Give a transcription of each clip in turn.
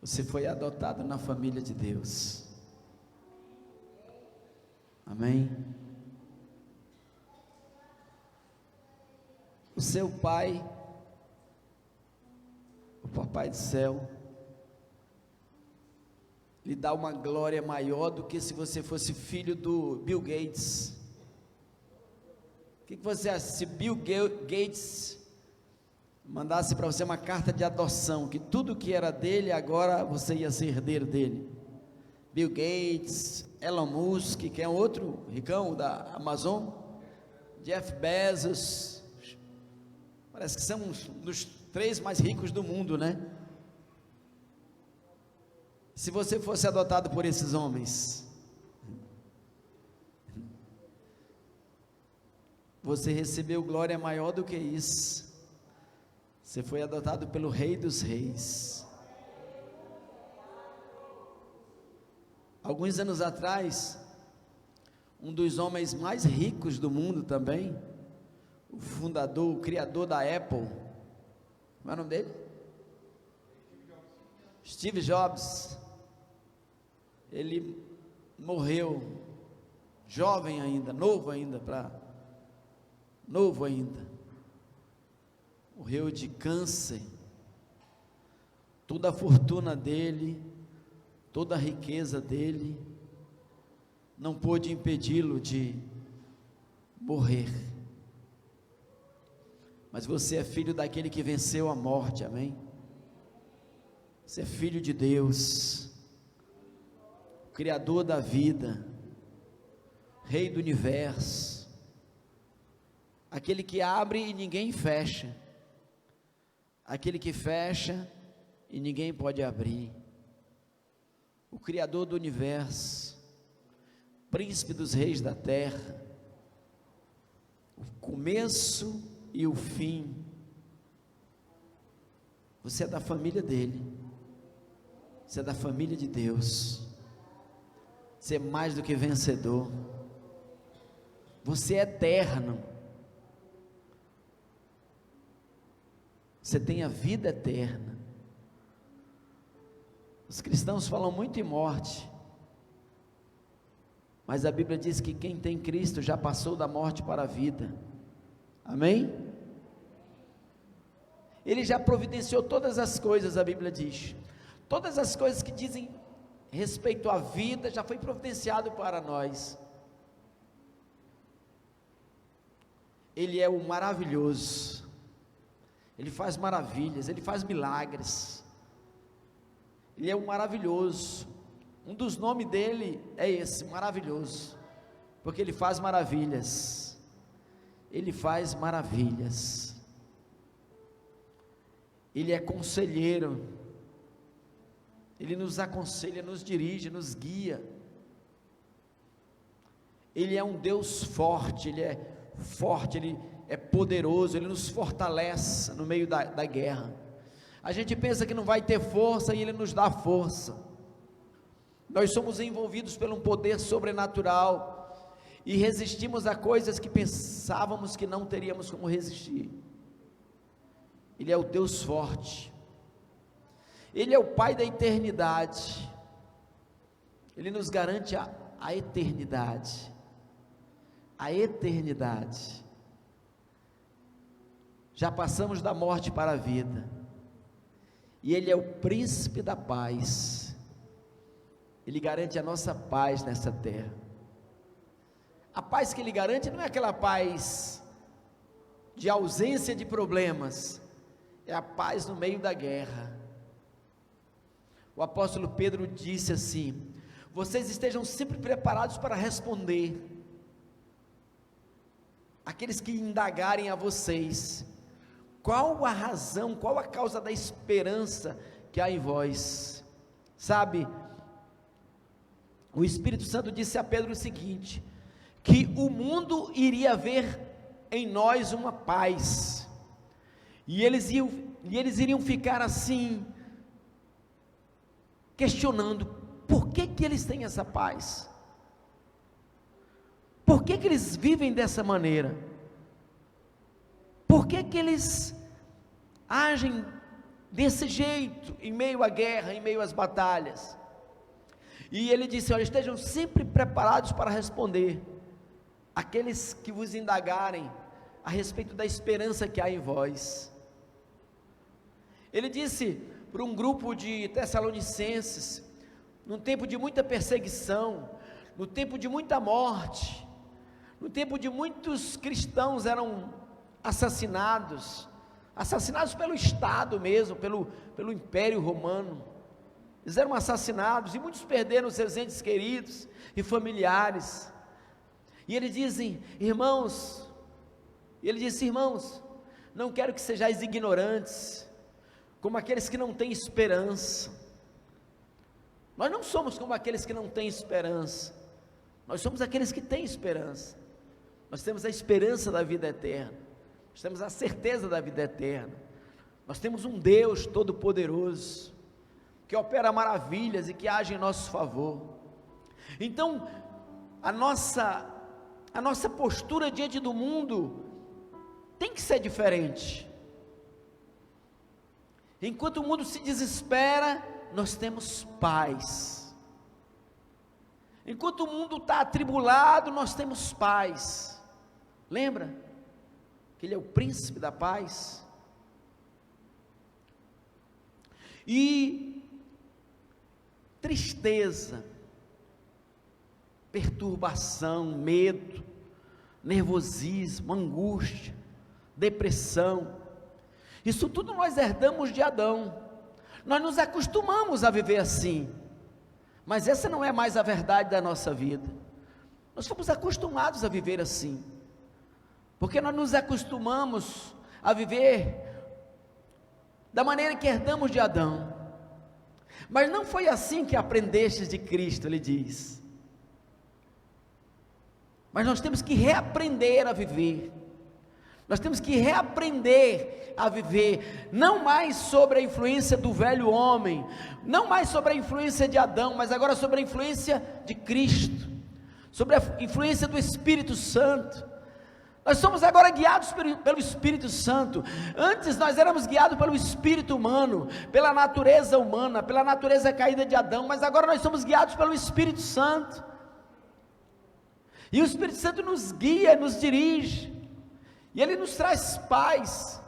Você foi adotado na família de Deus. Amém? O seu pai, o papai do céu, lhe dá uma glória maior do que se você fosse filho do Bill Gates. O que você acha se Bill Gates mandasse para você uma carta de adoção, que tudo que era dele agora você ia ser herdeiro dele? Bill Gates, Elon Musk, que é outro ricão da Amazon, Jeff Bezos, parece que são dos 3 mais ricos do mundo, né? Se você fosse adotado por esses homens, você recebeu glória maior do que isso. Você foi adotado pelo Rei dos Reis. Alguns anos atrás, um dos homens mais ricos do mundo também, o fundador, o criador da Apple, como é o nome dele? Steve Jobs. Ele morreu jovem ainda, novo ainda, morreu de câncer. Toda a fortuna dele, toda a riqueza dele, não pôde impedi-lo de morrer. Mas você é filho daquele que venceu a morte, amém? Você é filho de Deus, Criador da vida, Rei do universo, aquele que abre e ninguém fecha, aquele que fecha e ninguém pode abrir, o Criador do universo, Príncipe dos reis da terra, o começo e o fim. Você é da família dele, você é da família de Deus. Você é mais do que vencedor. Você é eterno. Você tem a vida eterna. Os cristãos falam muito em morte, mas a Bíblia diz que quem tem Cristo já passou da morte para a vida. Amém? Ele já providenciou todas as coisas, a Bíblia diz. Todas as coisas que dizem respeito à vida já foi providenciado para nós. Ele é o maravilhoso, Ele faz maravilhas, Ele faz milagres, Ele é o maravilhoso. Um dos nomes dele é esse, maravilhoso, porque Ele faz maravilhas. Ele faz maravilhas. Ele é conselheiro, Ele nos aconselha, nos dirige, nos guia. Ele é um Deus forte, Ele é forte, Ele é poderoso, Ele nos fortalece no meio da guerra. A gente pensa que não vai ter força e Ele nos dá força. Nós somos envolvidos por um poder sobrenatural e resistimos a coisas que pensávamos que não teríamos como resistir. Ele é o Deus forte. Ele é o Pai da eternidade, Ele nos garante a eternidade, já passamos da morte para a vida, e Ele é o príncipe da paz, Ele garante a nossa paz nessa terra. A paz que Ele garante não é aquela paz de ausência de problemas, é a paz no meio da guerra. O apóstolo Pedro disse assim: vocês estejam sempre preparados para responder aqueles que indagarem a vocês, qual a razão, qual a causa da esperança que há em vós. Sabe, o Espírito Santo disse a Pedro o seguinte, que o mundo iria ver em nós uma paz, e eles iriam ficar assim, questionando, por que eles têm essa paz? Por que eles vivem dessa maneira? Por que eles agem desse jeito, em meio à guerra, em meio às batalhas. E ele disse: olha, estejam sempre preparados para responder aqueles que vos indagarem a respeito da esperança que há em vós. Ele disse para um grupo de tessalonicenses, num tempo de muita perseguição, no tempo de muita morte, no tempo de muitos cristãos eram assassinados pelo Estado mesmo, pelo Império Romano. Eles eram assassinados e muitos perderam seus entes queridos e familiares. E eles dizem: irmãos, não quero que sejais ignorantes, como aqueles que não têm esperança. Nós não somos como aqueles que não têm esperança, nós somos aqueles que têm esperança. Nós temos a esperança da vida eterna, nós temos a certeza da vida eterna, nós temos um Deus todo-poderoso, que opera maravilhas e que age em nosso favor. Então, a nossa postura diante do mundo tem que ser diferente. Enquanto o mundo se desespera, nós temos paz. Enquanto o mundo está atribulado, nós temos paz. Lembra que Ele é o príncipe da paz? E tristeza, perturbação, medo, nervosismo, angústia, depressão, isso tudo nós herdamos de Adão. Nós nos acostumamos a viver assim, mas essa não é mais a verdade da nossa vida. Nós fomos acostumados a viver assim, porque nós nos acostumamos a viver da maneira que herdamos de Adão. Mas não foi assim que aprendestes de Cristo, ele diz. Mas nós temos que reaprender a viver. Nós temos que reaprender a viver, não mais sobre a influência do velho homem, não mais sobre a influência de Adão, mas agora sobre a influência de Cristo, sobre a influência do Espírito Santo. Nós somos agora guiados pelo Espírito Santo. Antes nós éramos guiados pelo espírito humano, pela natureza humana, pela natureza caída de Adão, mas agora nós somos guiados pelo Espírito Santo. E o Espírito Santo nos guia, nos dirige, e Ele nos traz paz.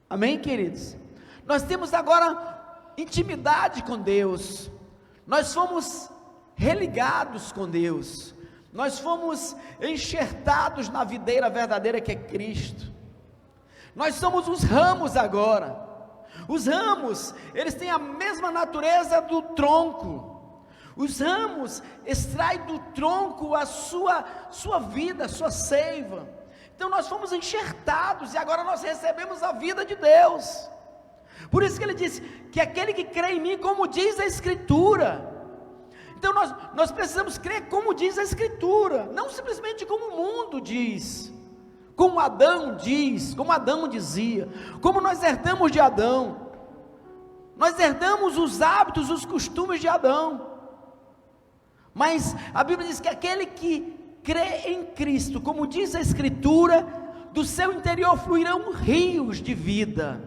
Amém, queridos? Nós temos agora intimidade com Deus, nós fomos religados com Deus, nós fomos enxertados na videira verdadeira que é Cristo. Nós somos os ramos agora. Os ramos, eles têm a mesma natureza do tronco. Os ramos extraem do tronco a sua vida, a sua seiva. Então nós fomos enxertados e agora nós recebemos a vida de Deus. Por isso que ele disse que aquele que crê em mim, como diz a Escritura. Então nós precisamos crer como diz a Escritura, não simplesmente como o mundo diz, como Adão diz, como Adão dizia, como nós herdamos de Adão. Nós herdamos os hábitos, os costumes de Adão. Mas a Bíblia diz que aquele que crê em Cristo, como diz a Escritura, do seu interior fluirão rios de vida,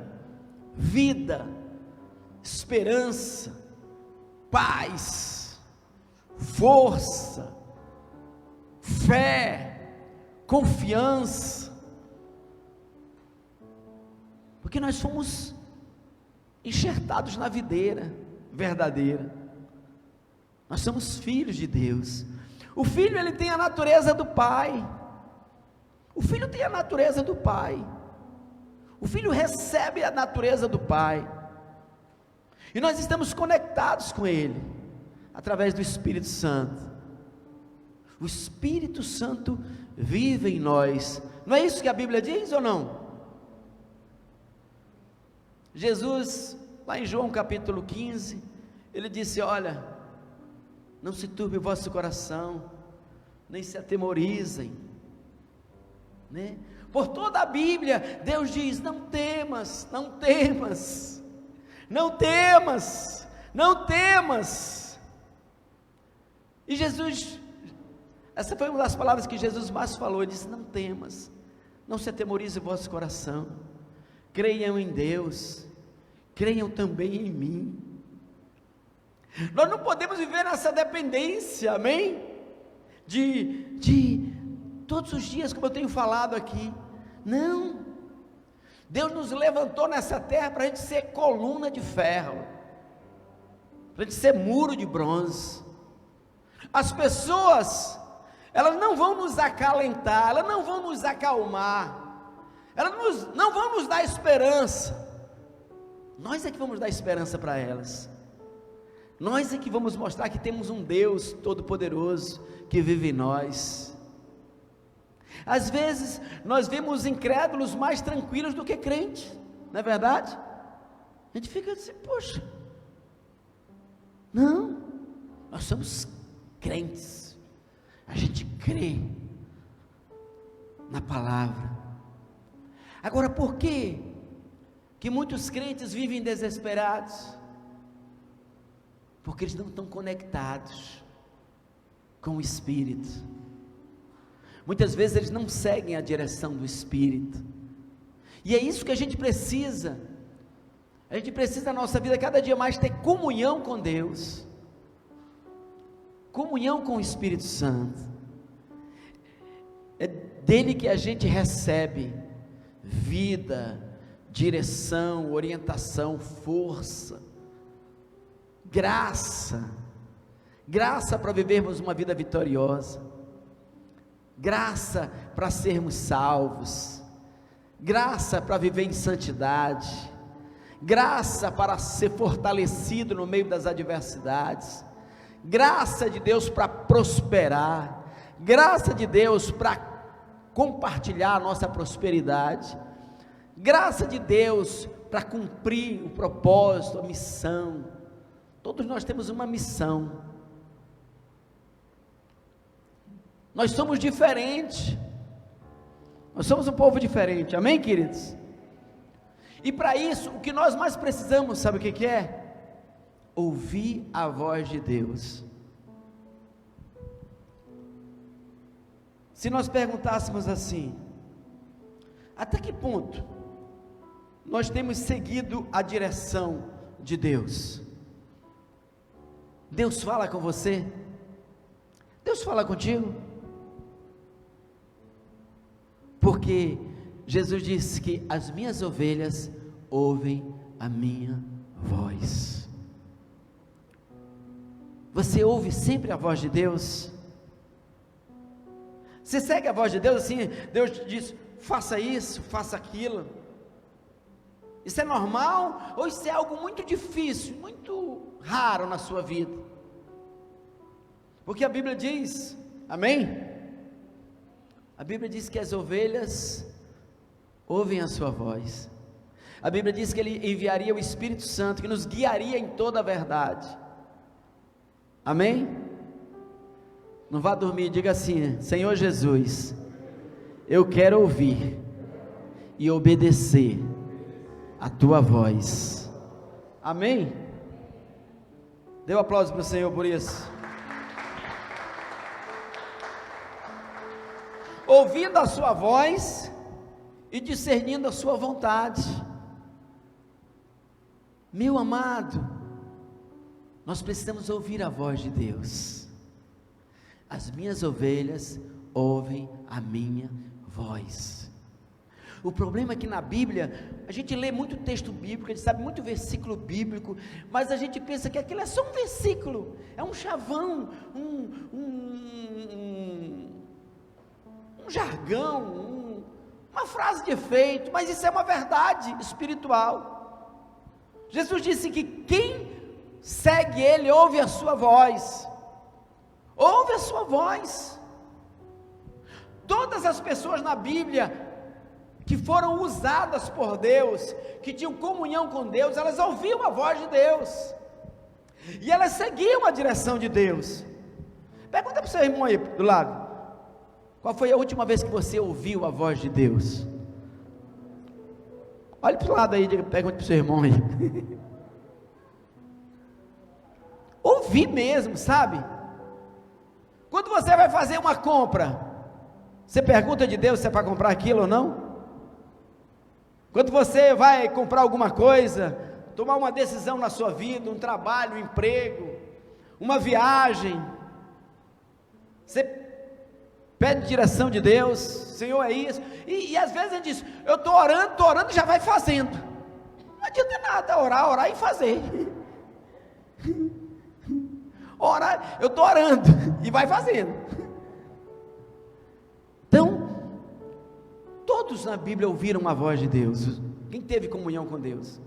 esperança, paz, força, fé, confiança, porque nós fomos enxertados na videira verdadeira. Nós somos filhos de Deus. O filho, ele tem a natureza do pai. O filho tem a natureza do pai. O filho recebe a natureza do pai. E nós estamos conectados com ele através do Espírito Santo. O Espírito Santo vive em nós. Não é isso que a Bíblia diz ou não? Jesus, lá em João capítulo 15, ele disse: olha, não se turbe o vosso coração, nem se atemorizem, né? Por toda a Bíblia, Deus diz: não temas, não temas, não temas, não temas. E Jesus, essa foi uma das palavras que Jesus mais falou. Ele disse: não temas, não se atemorize o vosso coração, creiam em Deus, creiam também em mim. Nós não podemos viver nessa dependência, amém? De todos os dias, como eu tenho falado aqui. Não, Deus nos levantou nessa terra para a gente ser coluna de ferro, para a gente ser muro de bronze. As pessoas, elas não vão nos acalentar, elas não vão nos acalmar, elas não vão nos dar esperança. Nós é que vamos dar esperança para elas. Nós é que vamos mostrar que temos um Deus Todo-Poderoso que vive em nós. Às vezes, nós vemos incrédulos mais tranquilos do que crentes, não é verdade? A gente fica assim, poxa, não, nós somos crentes, a gente crê na palavra. Agora, por que muitos crentes vivem desesperados? Porque eles não estão conectados com o Espírito. Muitas vezes eles não seguem a direção do Espírito, e é isso que a gente precisa na nossa vida, cada dia mais ter comunhão com Deus, comunhão com o Espírito Santo. É dele que a gente recebe vida, direção, orientação, força, graça para vivermos uma vida vitoriosa, graça para sermos salvos, graça para viver em santidade, graça para ser fortalecido no meio das adversidades, graça de Deus para prosperar, graça de Deus para compartilhar a nossa prosperidade, graça de Deus para cumprir o propósito, a missão. Todos nós temos uma missão. Nós somos diferentes, nós somos um povo diferente, amém, queridos? E para isso, o que nós mais precisamos, sabe o que é? Ouvir a voz de Deus. Se nós perguntássemos assim, até que ponto nós temos seguido a direção de Deus? Deus fala com você? Deus fala contigo? Porque Jesus disse que as minhas ovelhas ouvem a minha voz. Você ouve sempre a voz de Deus? Você segue a voz de Deus assim? Deus diz, faça isso, faça aquilo. Isso é normal? Ou isso é algo muito difícil, muito raro na sua vida? Porque a Bíblia diz, amém? A Bíblia diz que as ovelhas ouvem a sua voz. A Bíblia diz que Ele enviaria o Espírito Santo, que nos guiaria em toda a verdade. Amém? Não vá dormir, diga assim, Senhor Jesus, eu quero ouvir e obedecer a Tua voz. Amém? Dê um aplauso para o Senhor por isso. Ouvindo a sua voz e discernindo a sua vontade. Meu amado, nós precisamos ouvir a voz de Deus. As minhas ovelhas ouvem a minha voz. O problema é que na Bíblia, a gente lê muito texto bíblico, a gente sabe muito versículo bíblico, mas a gente pensa que aquilo é só um versículo, é um chavão, um jargão, uma frase de efeito, mas isso é uma verdade espiritual. Jesus disse que quem segue Ele, ouve a sua voz, ouve a sua voz. Todas as pessoas na Bíblia, que foram usadas por Deus, que tinham comunhão com Deus, elas ouviam a voz de Deus, e elas seguiam a direção de Deus. Pergunta para o seu irmão aí do lado, qual foi a última vez que você ouviu a voz de Deus? Olhe para o lado aí, pergunta para o seu irmão aí. Ouvir mesmo, sabe? Quando você vai fazer uma compra, você pergunta de Deus se é para comprar aquilo ou não? Quando você vai comprar alguma coisa, tomar uma decisão na sua vida, um trabalho, um emprego, uma viagem, você pede direção de Deus, Senhor, é isso, e às vezes a gente diz, eu estou orando e já vai fazendo. Não adianta nada, orar e fazer. Orar, eu estou orando e vai fazendo. Então, todos na Bíblia ouviram a voz de Deus. Quem teve comunhão com Deus?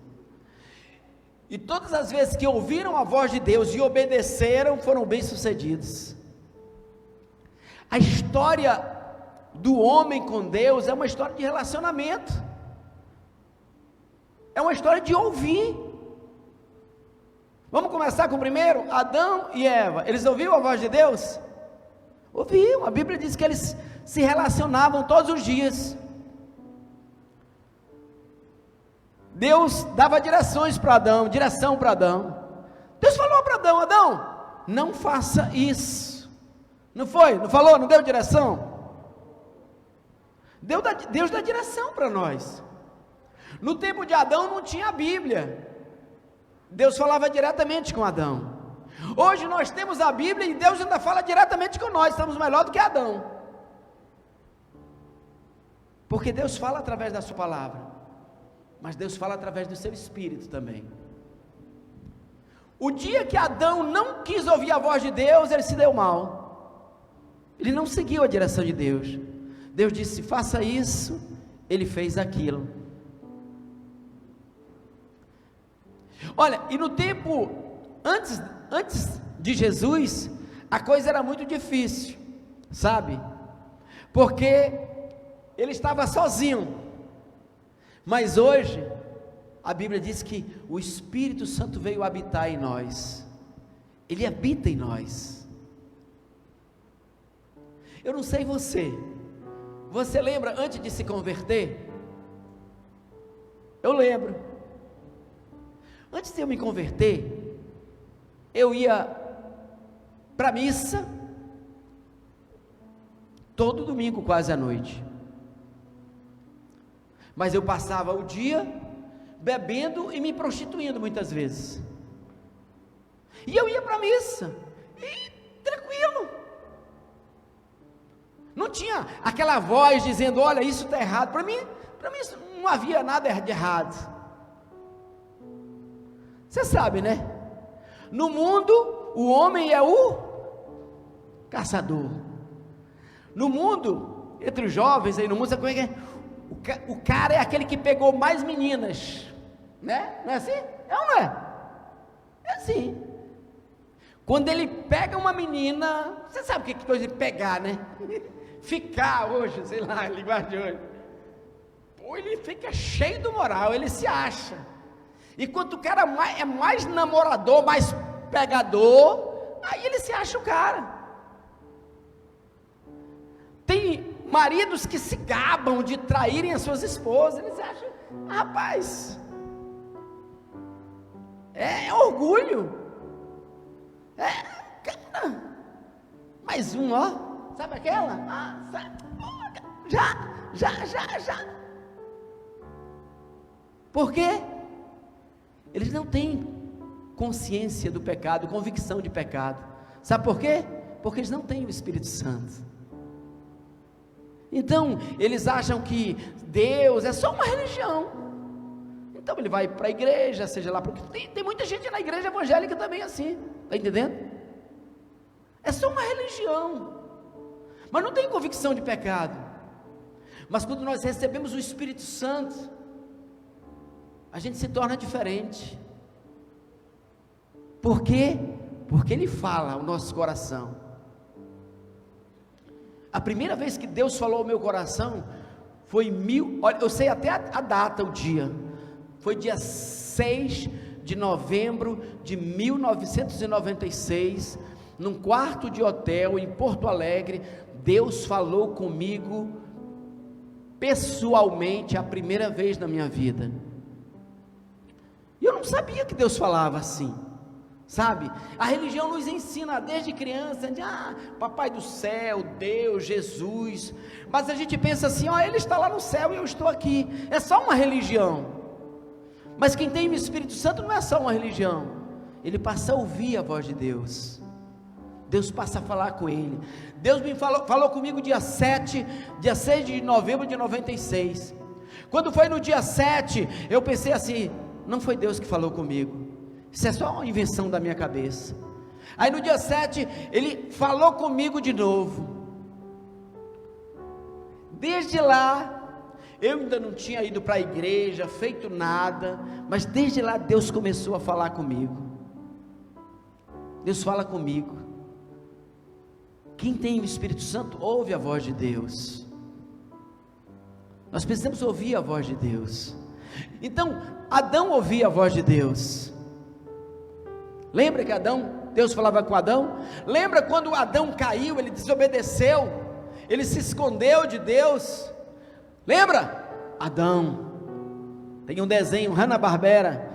E todas as vezes que ouviram a voz de Deus e obedeceram, foram bem-sucedidos. A história do homem com Deus é uma história de relacionamento. É uma história de ouvir. Vamos começar com o primeiro, Adão e Eva. Eles ouviram a voz de Deus? Ouviam, a Bíblia diz que eles se relacionavam todos os dias. Deus dava direção para Adão. Deus falou para Adão, Adão, não faça isso. Não foi? Não falou? Não deu direção? Deus dá direção para nós. No tempo de Adão não tinha a Bíblia. Deus falava diretamente com Adão. Hoje nós temos a Bíblia e Deus ainda fala diretamente com nós. Estamos melhor do que Adão. Porque Deus fala através da sua palavra, mas Deus fala através do seu Espírito também. O dia que Adão não quis ouvir a voz de Deus, ele se deu mal. Ele não seguiu a direção de Deus. Deus disse, faça isso, ele fez aquilo. Olha, e no tempo, antes de Jesus, a coisa era muito difícil, sabe? Porque ele estava sozinho. Mas hoje, a Bíblia diz que o Espírito Santo veio habitar em nós. Ele habita em nós. Eu não sei você lembra antes de se converter? Eu lembro. Antes de eu me converter, eu ia para a missa, todo domingo quase à noite. Mas eu passava o dia bebendo e me prostituindo muitas vezes. E eu ia para a missa, e tranquilo. Não tinha aquela voz dizendo, olha, isso está errado. Para mim não havia nada de errado. Você sabe, né? No mundo, o homem é o caçador. No mundo, entre os jovens aí no mundo, sabe como é que é? O cara é aquele que pegou mais meninas, né? Não é assim? É ou não é? É assim. Quando ele pega uma menina, você sabe o que é coisa de pegar, né? Ficar hoje, sei lá, linguagem de hoje. Pô, ele fica cheio do moral, ele se acha. E quando o cara é mais namorador, mais pegador, aí ele se acha o cara. Tem maridos que se gabam de traírem as suas esposas, eles acham, rapaz, é orgulho, cara, mais um, ó, sabe aquela? Já. Por quê? Eles não têm consciência do pecado, convicção de pecado. Sabe por quê? Porque eles não têm o Espírito Santo. Então, eles acham que Deus é só uma religião. Então, ele vai para a igreja, seja lá, porque tem muita gente na igreja evangélica também assim, está entendendo? É só uma religião, mas não tem convicção de pecado. Mas quando nós recebemos o Espírito Santo, a gente se torna diferente. Por quê? Porque Ele fala ao nosso coração. A primeira vez que Deus falou ao meu coração foi olha, eu sei até a data, o dia. Foi dia 6 de novembro de 1996, num quarto de hotel em Porto Alegre. Deus falou comigo pessoalmente a primeira vez na minha vida. E eu não sabia que Deus falava assim, sabe? A religião nos ensina desde criança, papai do céu, Deus, Jesus, mas a gente pensa assim, ele está lá no céu e eu estou aqui, é só uma religião. Mas quem tem o Espírito Santo não é só uma religião, ele passa a ouvir a voz de Deus, Deus passa a falar com ele. Deus me falou comigo dia 6 de novembro de 96, quando foi no dia 7, eu pensei assim, não foi Deus que falou comigo, isso é só uma invenção da minha cabeça. Aí no dia 7, ele falou comigo de novo. Desde lá, eu ainda não tinha ido para a igreja, feito nada, mas desde lá Deus começou a falar comigo. Deus fala comigo. Quem tem o Espírito Santo, ouve a voz de Deus. Nós precisamos ouvir a voz de Deus. Então, Adão ouvia a voz de Deus. Lembra que Deus falava com Adão? Lembra quando Adão caiu, ele desobedeceu, ele se escondeu de Deus? Lembra? Adão, tem um desenho, Hanna-Barbera,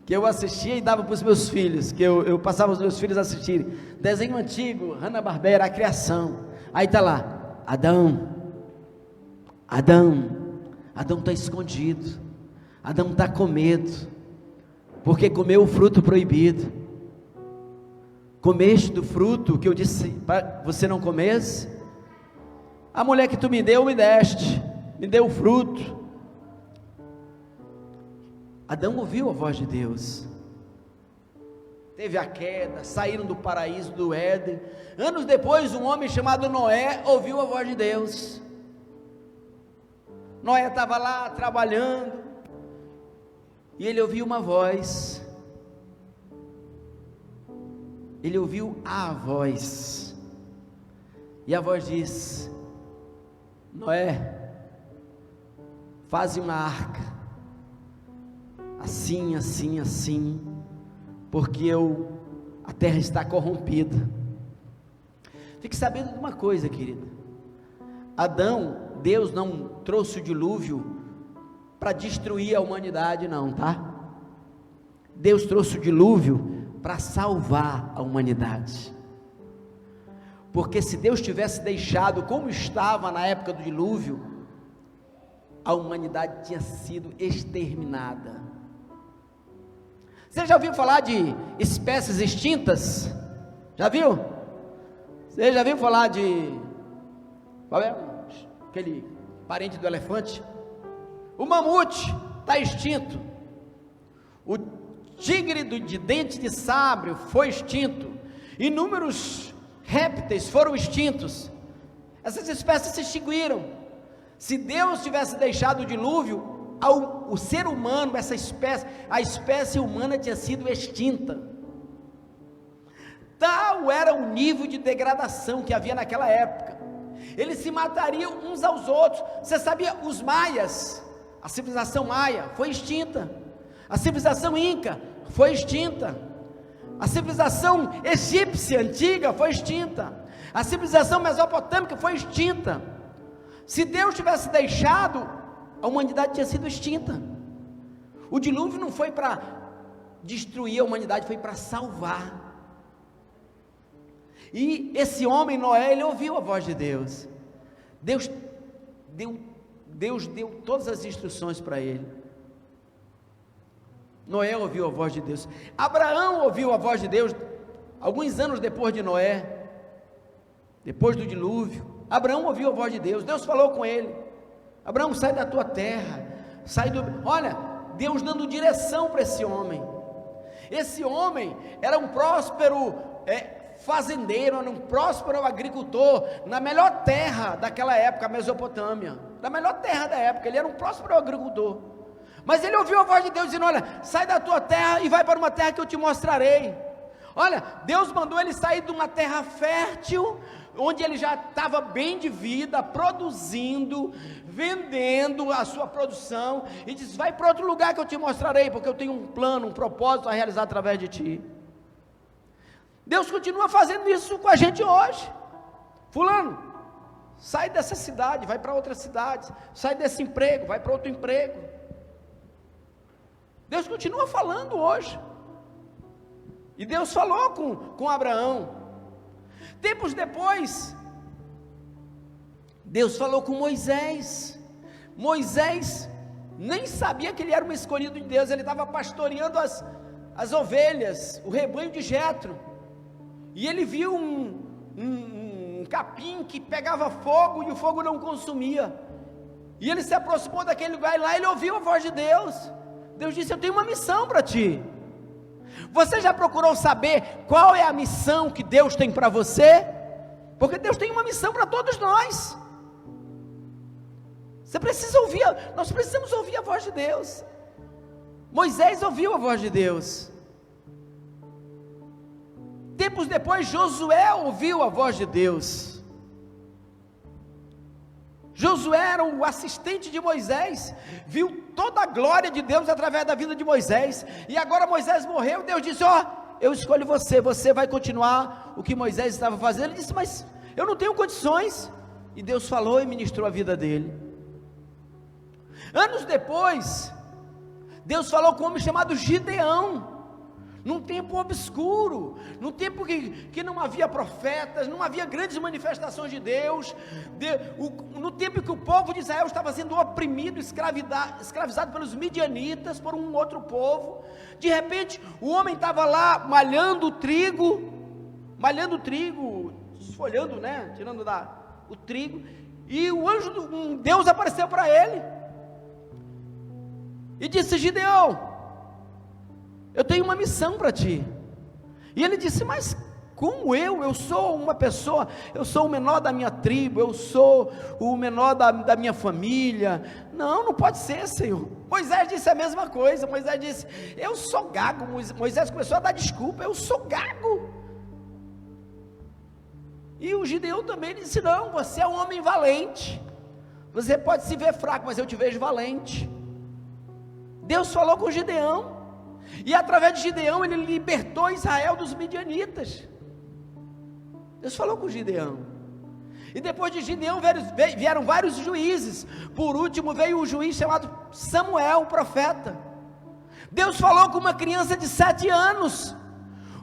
que eu assistia e dava para os meus filhos, que eu passava os meus filhos a assistirem, desenho antigo, Hanna-Barbera, a criação, aí está lá, Adão está escondido, Adão está com medo, porque comeu o fruto proibido. Comeste do fruto que eu disse para você não comesse? A mulher que tu me deu, me deste, me deu o fruto. Adão ouviu a voz de Deus, teve a queda, saíram do paraíso do Éden. Anos depois, um homem chamado Noé ouviu a voz de Deus. Noé estava lá trabalhando, e ele ouviu uma voz, ele ouviu a voz, e a voz diz: Noé, faze uma arca, assim, assim, assim, porque a terra está corrompida. Fique sabendo de uma coisa, querida, Deus não trouxe o dilúvio para destruir a humanidade não, tá? Deus trouxe o dilúvio para salvar a humanidade, porque se Deus tivesse deixado como estava na época do dilúvio, a humanidade tinha sido exterminada. Você já ouviu falar de espécies extintas? Já viu? Você já viu falar de, qual é aquele parente do elefante? O mamute está extinto, o tigre de dente de sabre foi extinto, inúmeros répteis foram extintos, essas espécies se extinguiram. Se Deus tivesse deixado o dilúvio, o ser humano, a espécie humana tinha sido extinta. Tal era o nível de degradação que havia naquela época, eles se matariam uns aos outros. Você sabia, os maias, a civilização maia foi extinta, a civilização inca foi extinta, a civilização egípcia antiga foi extinta, a civilização mesopotâmica foi extinta. Se Deus tivesse deixado, a humanidade tinha sido extinta. O dilúvio não foi para destruir a humanidade, foi para salvar. E esse homem Noé, ele ouviu a voz de Deus. Deus deu todas as instruções para ele. Noé ouviu a voz de Deus. Abraão ouviu a voz de Deus alguns anos depois de Noé, depois do dilúvio. Abraão ouviu a voz de Deus. Deus falou com ele: Abraão, sai da tua terra, olha, Deus dando direção para esse homem. Esse homem era um próspero fazendeiro, era um próspero agricultor, na melhor terra daquela época, a Mesopotâmia, na melhor terra da época, ele era um próspero agricultor, mas ele ouviu a voz de Deus dizendo: olha, sai da tua terra e vai para uma terra que eu te mostrarei. Olha, Deus mandou ele sair de uma terra fértil, onde ele já estava bem de vida, produzindo, vendendo a sua produção, e diz: vai para outro lugar que eu te mostrarei, porque eu tenho um plano, um propósito a realizar através de ti. Deus continua fazendo isso com a gente hoje. Fulano, sai dessa cidade, vai para outra cidade, sai desse emprego, vai para outro emprego. Deus continua falando hoje, E Deus falou com Abraão. Tempos depois, Deus falou com Moisés. Moisés nem sabia que ele era um escolhido de Deus, ele estava pastoreando as ovelhas, o rebanho de Jetro, e ele viu um capim que pegava fogo e o fogo não consumia, e ele se aproximou daquele lugar, e lá ele ouviu a voz de Deus. Deus disse: eu tenho uma missão para ti. Você já procurou saber qual é a missão que Deus tem para você? Porque Deus tem uma missão para todos nós. Você precisa ouvir, nós precisamos ouvir a voz de Deus. Moisés ouviu a voz de Deus. Tempos depois, Josué ouviu a voz de Deus. Josué era o assistente de Moisés, viu toda a glória de Deus através da vida de Moisés, e agora Moisés morreu. Deus disse: eu escolho você, você vai continuar o que Moisés estava fazendo. Ele disse: mas eu não tenho condições. E Deus falou e ministrou a vida dele. Anos depois, Deus falou com um homem chamado Gideão, num tempo obscuro, num tempo que não havia profetas, não havia grandes manifestações de Deus, no tempo que o povo de Israel estava sendo oprimido, escravizado pelos midianitas, por um outro povo. De repente, o homem estava lá malhando trigo, esfolhando, tirando o trigo, e o anjo de Deus apareceu para ele, e disse: Gideão, eu tenho uma missão para ti. E ele disse: mas como eu sou uma pessoa, eu sou o menor da minha tribo, eu sou o menor da minha família, não pode ser, Senhor. Moisés disse a mesma coisa. Moisés disse: eu sou gago. Moisés começou a dar desculpa: eu sou gago. E o Gideão também disse: não, você é um homem valente, você pode se ver fraco, mas eu te vejo valente. Deus falou com Gideão, e através de Gideão ele libertou Israel dos midianitas. Deus falou com Gideão. E depois de Gideão vieram vários juízes. Por último veio um juiz chamado Samuel, o profeta. Deus falou com uma criança de 7 anos.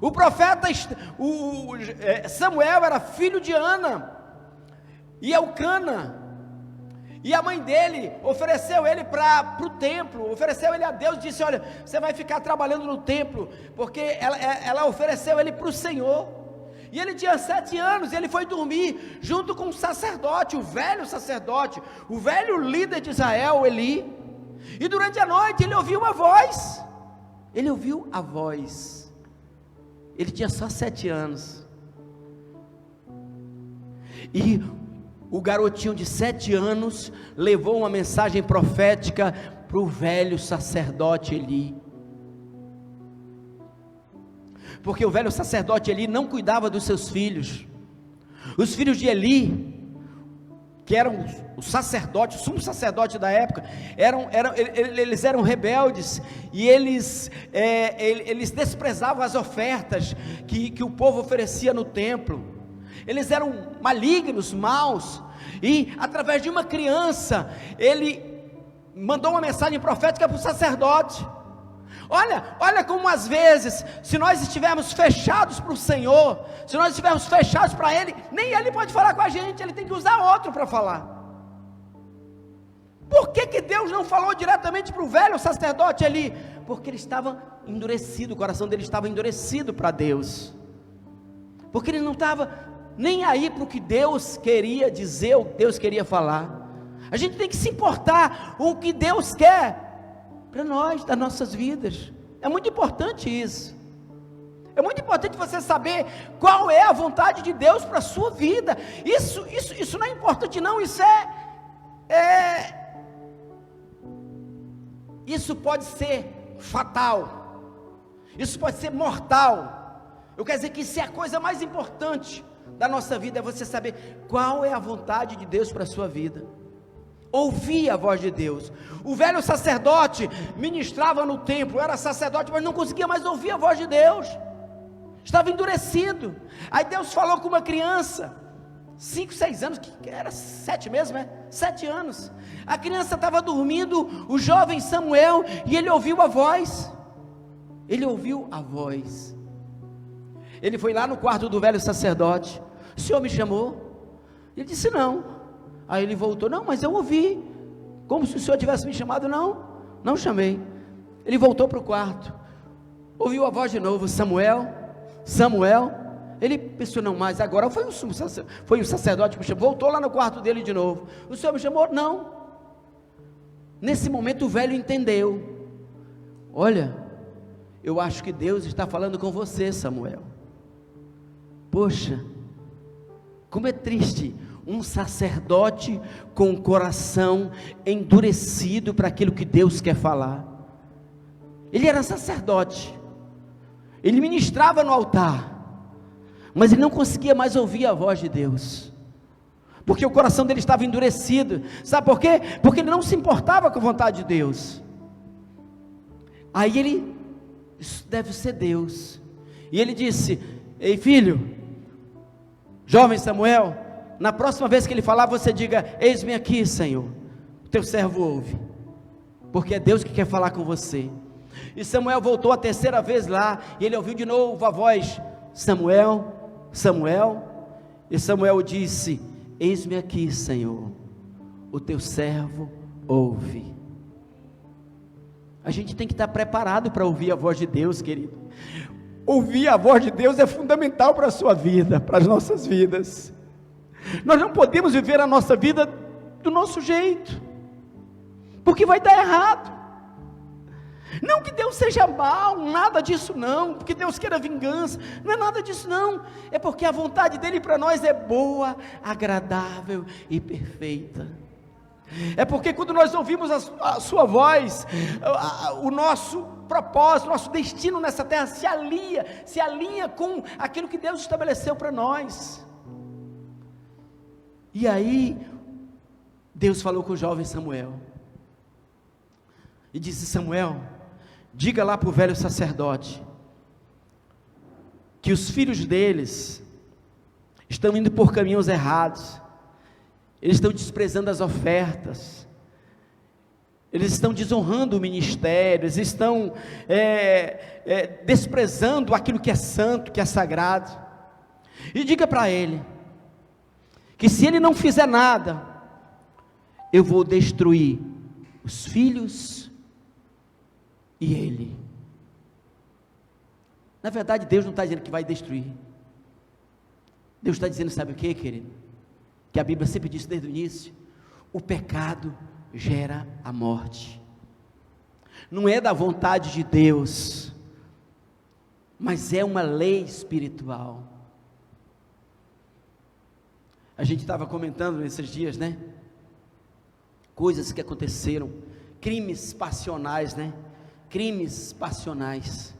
O profeta Samuel era filho de Ana e Elcana, e a mãe dele ofereceu ele para o templo, ofereceu ele a Deus, disse: olha, você vai ficar trabalhando no templo, porque ela ofereceu ele para o Senhor. E ele tinha 7 anos, e ele foi dormir junto com o sacerdote, o velho líder de Israel, Eli. E durante a noite ele ouviu uma voz. Ele tinha só 7 anos, e o garotinho de 7 anos levou uma mensagem profética para o velho sacerdote Eli, porque o velho sacerdote Eli não cuidava dos seus filhos. Os filhos de Eli, que eram o sacerdote, o sumo sacerdote da época, eles eram rebeldes, e eles desprezavam as ofertas que o povo oferecia no templo. Eles eram malignos, maus, e através de uma criança, ele mandou uma mensagem profética para o sacerdote. Olha como às vezes, se nós estivermos fechados para o Senhor, se nós estivermos fechados para Ele, nem Ele pode falar com a gente, Ele tem que usar outro para falar. Por que Deus não falou diretamente para o velho sacerdote ali? Porque ele estava endurecido, o coração dele estava endurecido para Deus, porque ele não estava nem aí para o que Deus queria dizer, o que Deus queria falar. A gente tem que se importar com o que Deus quer para nós, das nossas vidas. É muito importante isso. É muito importante você saber qual é a vontade de Deus para a sua vida. Isso não é importante não, isso pode ser fatal, isso pode ser mortal. Eu quero dizer que isso é a coisa mais importante da nossa vida, é você saber qual é a vontade de Deus para a sua vida. Ouvir a voz de Deus. O velho sacerdote ministrava no templo, era sacerdote, mas não conseguia mais ouvir a voz de Deus, estava endurecido. Aí Deus falou com uma criança, 5, 6 anos, que era 7 mesmo, 7 anos. A criança estava dormindo, o jovem Samuel, e ele ouviu a voz. Ele foi lá no quarto do velho sacerdote. O senhor me chamou? Ele disse não. Aí ele voltou, não, mas eu ouvi, como se o senhor tivesse me chamado. Não chamei. Ele voltou para o quarto, ouviu a voz de novo, Samuel, Samuel. Ele pensou, não, mas agora foi o sacerdote que me chamou. Voltou lá no quarto dele de novo. O senhor me chamou? Não. Nesse momento o velho entendeu. Olha, eu acho que Deus está falando com você, Samuel. Poxa, como é triste um sacerdote com o coração endurecido para aquilo que Deus quer falar. Ele era sacerdote, ele ministrava no altar, mas ele não conseguia mais ouvir a voz de Deus, porque o coração dele estava endurecido. Sabe por quê? Porque ele não se importava com a vontade de Deus. Aí ele, isso deve ser Deus, e ele disse, ei filho, jovem Samuel, na próxima vez que ele falar, você diga, eis-me aqui, Senhor, o teu servo ouve, porque é Deus que quer falar com você. E Samuel voltou a terceira vez lá, e ele ouviu de novo a voz, Samuel, Samuel, e Samuel disse, eis-me aqui, Senhor, o teu servo ouve. A gente tem que estar preparado para ouvir a voz de Deus, querido. Ouvir a voz de Deus é fundamental para a sua vida, para as nossas vidas. Nós não podemos viver a nossa vida do nosso jeito, porque vai dar errado. Não que Deus seja mau, nada disso não, porque Deus queira vingança, não é nada disso não, é porque a vontade dEle para nós é boa, agradável e perfeita. É porque quando nós ouvimos a sua voz, o nosso propósito, nosso destino nessa terra se alinha com aquilo que Deus estabeleceu para nós. E aí, Deus falou com o jovem Samuel, e disse, Samuel, diga lá para o velho sacerdote, que os filhos deles, estão indo por caminhos errados, eles estão desprezando as ofertas, eles estão desonrando o ministério, eles estão desprezando aquilo que é santo, que é sagrado, e diga para ele, que se ele não fizer nada, eu vou destruir os filhos e ele. Na verdade Deus não está dizendo que vai destruir, Deus está dizendo, sabe o que, querido? Que a Bíblia sempre disse desde o início, o pecado gera a morte, não é da vontade de Deus, mas é uma lei espiritual. A gente estava comentando nesses dias, né? Coisas que aconteceram, crimes passionais, né? Crimes passionais.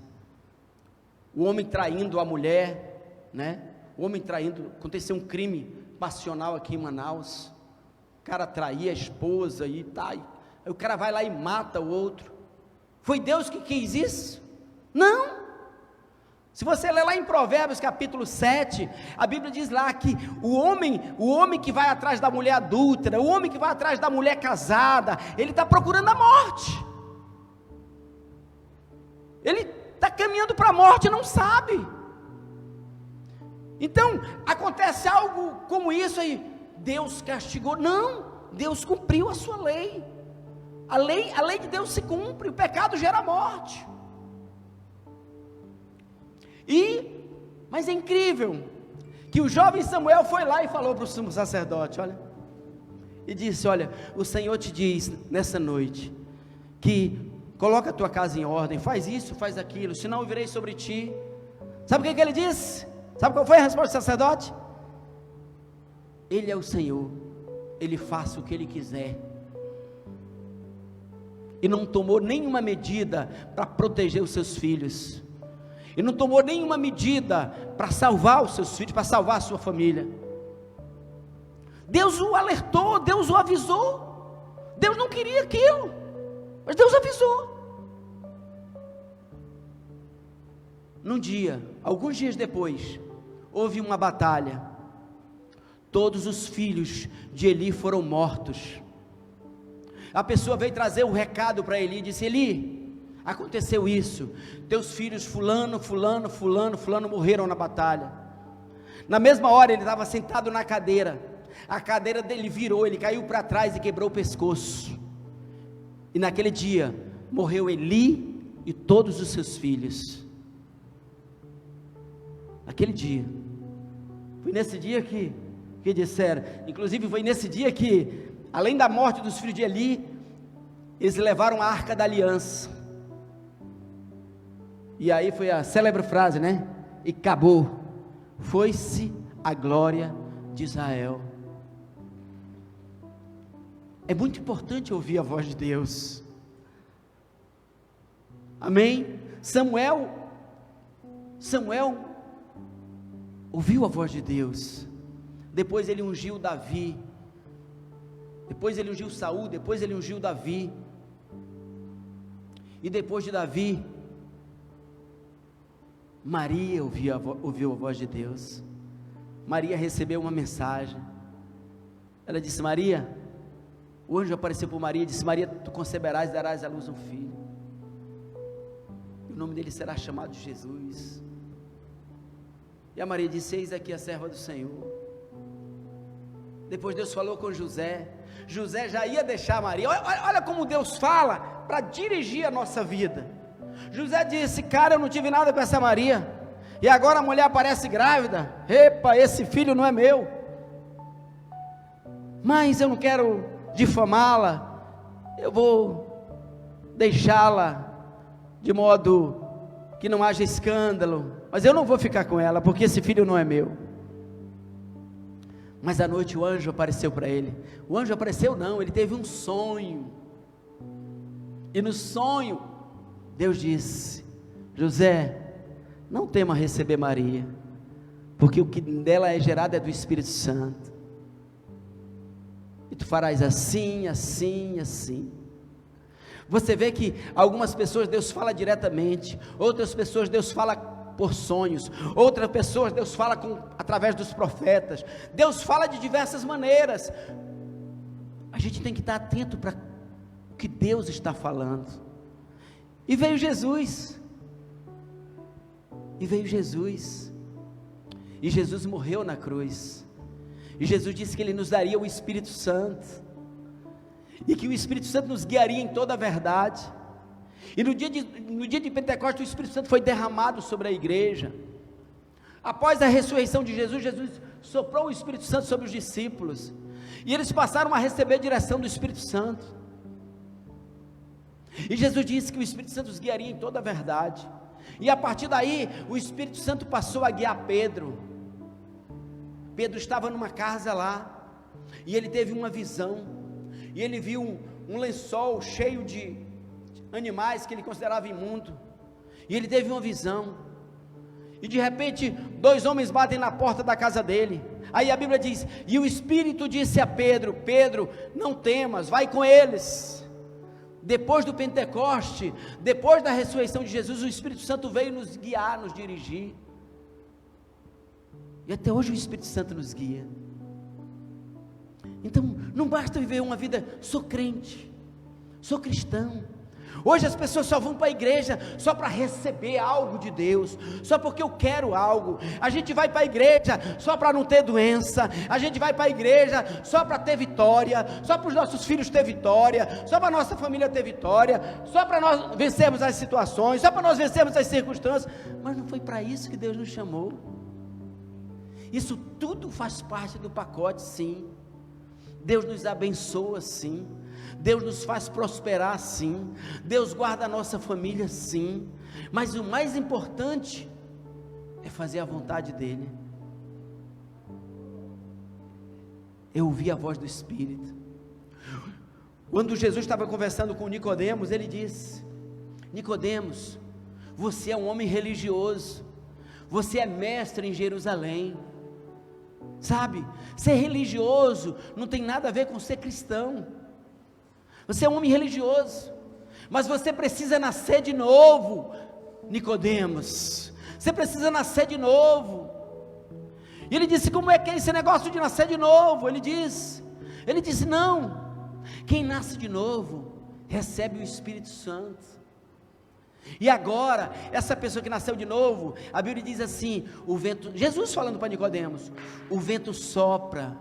O homem traindo a mulher, né? O homem traindo, aconteceu um crime passional aqui em Manaus. O cara traía a esposa e tá, aí o cara vai lá e mata o outro. Foi Deus que quis isso? Não. Se você ler lá em Provérbios capítulo 7, a Bíblia diz lá que o homem que vai atrás da mulher adúltera, o homem que vai atrás da mulher casada, ele está procurando a morte, ele está caminhando para a morte e não sabe. Então, acontece algo como isso aí, Deus castigou? Não, Deus cumpriu a sua lei, a lei de Deus se cumpre, o pecado gera morte. Mas é incrível, que o jovem Samuel foi lá e falou para o sumo sacerdote, olha, e disse, olha, o Senhor te diz nessa noite, que coloca a tua casa em ordem, faz isso, faz aquilo, senão eu virei sobre ti. Sabe o que ele disse? Sabe qual foi a resposta do sacerdote? Ele é o Senhor, Ele faça o que Ele quiser, e não tomou nenhuma medida para proteger os seus filhos, e não tomou nenhuma medida para salvar os seus filhos, para salvar a sua família. Deus o alertou, Deus o avisou, Deus não queria aquilo, mas Deus avisou. Num dia, alguns dias depois, houve uma batalha, todos os filhos de Eli foram mortos. A pessoa veio trazer um recado para Eli, disse, Eli, aconteceu isso, teus filhos fulano morreram na batalha. Na mesma hora ele estava sentado na cadeira, a cadeira dele virou, ele caiu para trás e quebrou o pescoço, e naquele dia, morreu Eli e todos os seus filhos. Aquele dia, foi nesse dia que disseram, inclusive foi nesse dia que, além da morte dos filhos de Eli, eles levaram a arca da aliança, e aí foi a célebre frase, né? E acabou, foi-se a glória de Israel. É muito importante ouvir a voz de Deus, amém? Samuel ouviu a voz de Deus, depois ele ungiu Davi, depois ele ungiu Saul, depois ele ungiu Davi, e depois de Davi, Maria ouviu a voz de Deus. Maria recebeu uma mensagem, ela disse: Maria, o anjo apareceu para Maria e disse: Maria, tu conceberás e darás à luz um filho, e o nome dele será chamado Jesus. E a Maria disse: eis aqui a serva do Senhor. Depois Deus falou com José, José já ia deixar Maria, olha como Deus fala, para dirigir a nossa vida. José disse: cara, eu não tive nada com essa Maria, e agora a mulher aparece grávida, epa, esse filho não é meu, mas eu não quero difamá-la, eu vou deixá-la de modo que não haja escândalo, mas eu não vou ficar com ela, porque esse filho não é meu. Mas à noite o anjo apareceu para ele, o anjo apareceu não, ele teve um sonho, e no sonho, Deus disse: José, não tema receber Maria, porque o que dela é gerado é do Espírito Santo, e tu farás assim, assim, assim. Você vê que algumas pessoas Deus fala diretamente, outras pessoas Deus fala por sonhos, outras pessoas Deus fala através dos profetas, Deus fala de diversas maneiras. A gente tem que estar atento para o que Deus está falando. E veio Jesus, e Jesus morreu na cruz, e Jesus disse que Ele nos daria o Espírito Santo, e que o Espírito Santo nos guiaria em toda a verdade, e no dia de Pentecostes o Espírito Santo foi derramado sobre a igreja. Após a ressurreição de Jesus, Jesus soprou o Espírito Santo sobre os discípulos, e eles passaram a receber a direção do Espírito Santo, e Jesus disse que o Espírito Santo os guiaria em toda a verdade, e a partir daí, o Espírito Santo passou a guiar Pedro. Pedro estava numa casa lá, e ele teve uma visão, e ele viu um lençol cheio de animais que ele considerava imundo, e ele teve uma visão, e de repente, 2 homens batem na porta da casa dele. Aí a Bíblia diz, e o Espírito disse a Pedro: Pedro, não temas, vai com eles. Depois do Pentecoste, depois da ressurreição de Jesus, o Espírito Santo veio nos guiar, nos dirigir, e até hoje o Espírito Santo nos guia. Então, não basta viver uma vida, sou crente, sou cristão. Hoje as pessoas só vão para a igreja só para receber algo de Deus, só porque eu quero algo. A gente vai para a igreja só para não ter doença, a gente vai para a igreja só para ter vitória, só para os nossos filhos ter vitória, só para a nossa família ter vitória, só para nós vencermos as situações, só para nós vencermos as circunstâncias, mas não foi para isso que Deus nos chamou. Isso tudo faz parte do pacote, sim. Deus nos abençoa, sim. Deus nos faz prosperar, sim. Deus guarda a nossa família, sim. Mas o mais importante é fazer a vontade dEle. Eu ouvi a voz do Espírito. Quando Jesus estava conversando com Nicodemos, ele disse: Nicodemos, você é um homem religioso, você é mestre em Jerusalém. Sabe, ser religioso não tem nada a ver com ser cristão. Você é um homem religioso, mas você precisa nascer de novo, Nicodemos. Você precisa nascer de novo. E ele disse: como é que é esse negócio de nascer de novo? Ele disse: não, quem nasce de novo recebe o Espírito Santo. E agora, essa pessoa que nasceu de novo, a Bíblia diz assim, o vento, Jesus falando para Nicodemos, o vento sopra,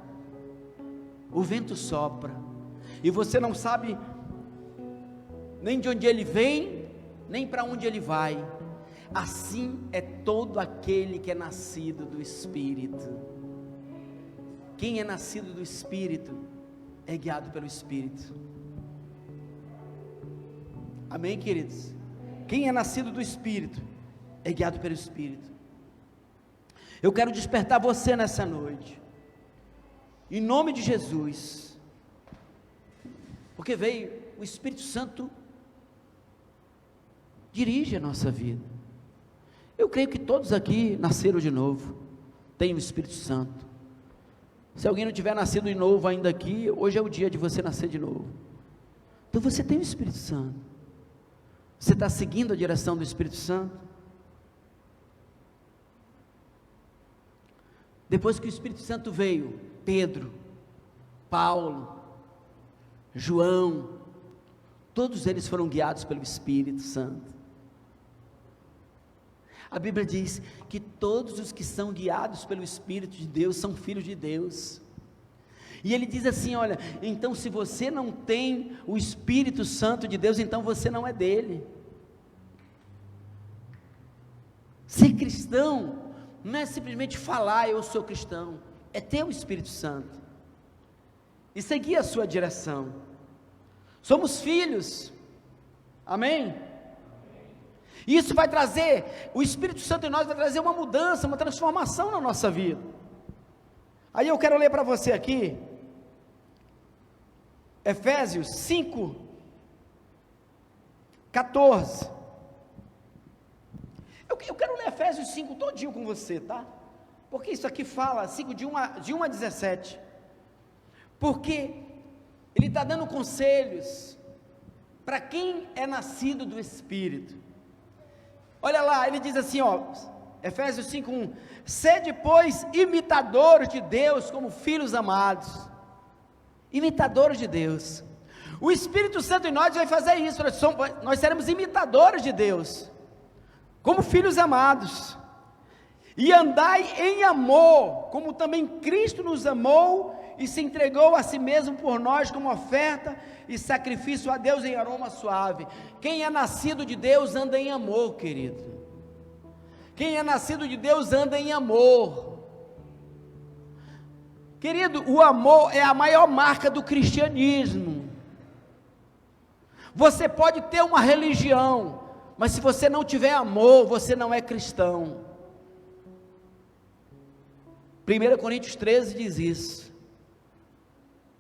e você não sabe nem de onde ele vem, nem para onde ele vai. Assim é todo aquele que é nascido do Espírito. Quem é nascido do Espírito é guiado pelo Espírito. Amém, queridos? Quem é nascido do Espírito é guiado pelo Espírito. Eu quero despertar você nessa noite, em nome de Jesus, porque veio o Espírito Santo, dirige a nossa vida. Eu creio que todos aqui nasceram de novo, tem o Espírito Santo. Se alguém não tiver nascido de novo ainda aqui, hoje é o dia de você nascer de novo. Então você tem o Espírito Santo. Você está seguindo a direção do Espírito Santo? Depois que o Espírito Santo veio, Pedro, Paulo, João, todos eles foram guiados pelo Espírito Santo. A Bíblia diz que todos os que são guiados pelo Espírito de Deus são filhos de Deus. E ele diz assim, olha, então se você não tem o Espírito Santo de Deus, então você não é dele. Ser cristão não é simplesmente falar eu sou cristão, é ter o Espírito Santo e seguir a sua direção. Somos filhos, amém? Isso vai trazer, o Espírito Santo em nós vai trazer uma mudança, uma transformação na nossa vida. Aí eu quero ler para você aqui, Efésios 5, 14, eu quero ler Efésios 5 todinho com você, tá? Porque isso aqui fala, 5 de 1 a 17, porque ele está dando conselhos, para quem é nascido do Espírito. Olha lá, ele diz assim, ó, Efésios 5:1, sede pois imitadores de Deus como filhos amados, imitadores de Deus. O Espírito Santo em nós vai fazer isso, nós seremos imitadores de Deus, como filhos amados, e andai em amor, como também Cristo nos amou, e se entregou a si mesmo por nós, como oferta e sacrifício a Deus em aroma suave. Quem é nascido de Deus anda em amor, querido. Quem é nascido de Deus anda em amor. Querido, o amor é a maior marca do cristianismo. Você pode ter uma religião, mas se você não tiver amor, você não é cristão. 1 Coríntios 13 diz isso.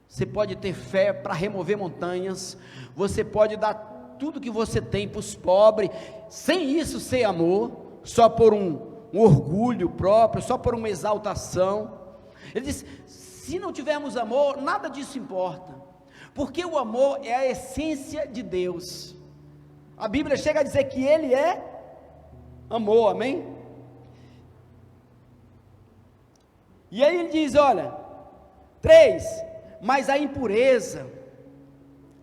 Você pode ter fé para remover montanhas, você pode dar tudo que você tem para os pobres, sem isso ser amor, só por um orgulho próprio, só por uma exaltação. Ele diz, se não tivermos amor, nada disso importa, porque o amor é a essência de Deus. A Bíblia chega a dizer que Ele é amor, amém? E aí ele diz, olha, 3, mas a impureza,